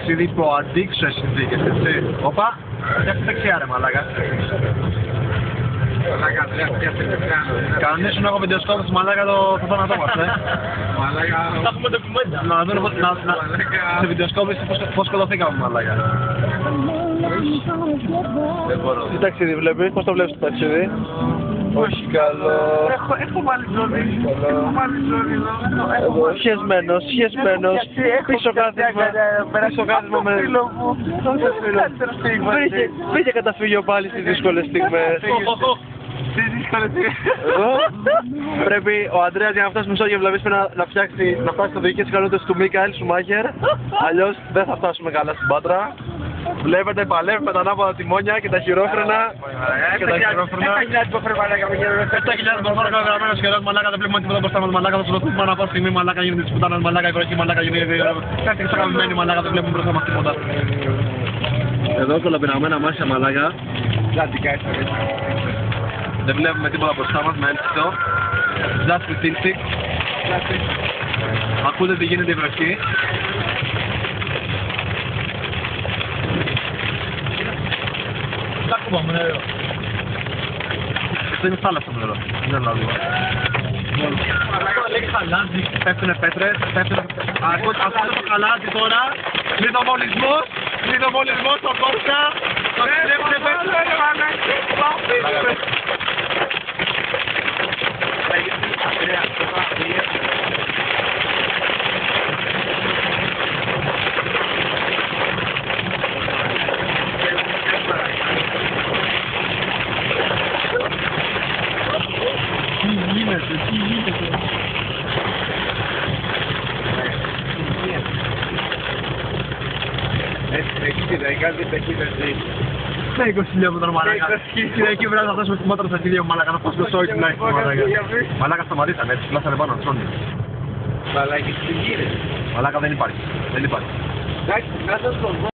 ταξίδι υπό αντίξωες συνθήκες, έτσι. Όπα, φτιάξτε δεξιά ρε μαλάκα. Κανείς σου να έχω βιντεοσκόπηση μαλάκα το θάνατό μας, Μαλάκα. Θα έχουμε ντοκουμέντα. Να δούμε σε βιντεοσκόπηση πώς σκοτωθήκαμε μαλάκα. Τι ταξίδι βλέπεις, πώς το βλέπεις το ταξίδι? Όχι καλό. Έχω βάλει ζώνη. Έχω βάλει ζώνη εδώ. Σχεσμένος. Πίσω κάθισμα με... Βρήκε καταφύγιο πάλι στις δύσκολες στιγμές. Στις δύσκολες στιγμές. Πρέπει ο Ανδρέας για να φτάσει Μεσόγειο Βλαβής να φτάσει στο διοικητικές ικανότητες του Μίκαελ Σουμάχερ. Αλλιώς δεν θα φτάσουμε καλά στην Πάτρα. Βλέπετε, παλεύει με τα ανάποδα τιμόνια και τα χειρόφρενα. 7.000 μποφόρκα γραμμένο σχεδόν, μαλάκα, δεν βλέπουμε τίποτα μπροστά μας, μαλάκα, θα σκοτωθούμε ανά πάσα στιγμή, μαλάκα, γίνεται της πουτάνας, μαλάκα, η μαλάκα, γίνεται κάτι εξαγαμμένη, μαλάκα, δεν βλέπουμε μπροστά μας τίποτα. Εδώ κολαπεραμένα μάτια, μαλάκα. Δεν βλέπουμε τίποτα μπροστά μας, με έλξιτο. Just with instinct. Ακούτε τι γίνεται η βροχή. Πάμε νερό. Αυτό είναι θάλασσα το νερό. Δεν είναι άλλο. Λέγει χαλάζι. Πέφτουνε πέτρες. Ακούτε το χαλάζι τώρα. Λιδομολισμός στο Κόρσκα. Πέφτουνε πέτρες. Τι γίνεται. Ναι, 20 χιλιόμετρα μαλάκα. Εκεί βράδυ θα φτάσουμε στη Μάτρα στα χιλιόμετρα μαλάκα. Θα φτάσουμε στο όχι τουλάχιστον μαλάκα. Μαλάκα σταματήσαμε έτσι, πλάσανε πάνω να τσώνει. Μαλάκα, τι γίνεται. Μαλάκα δεν υπάρχει.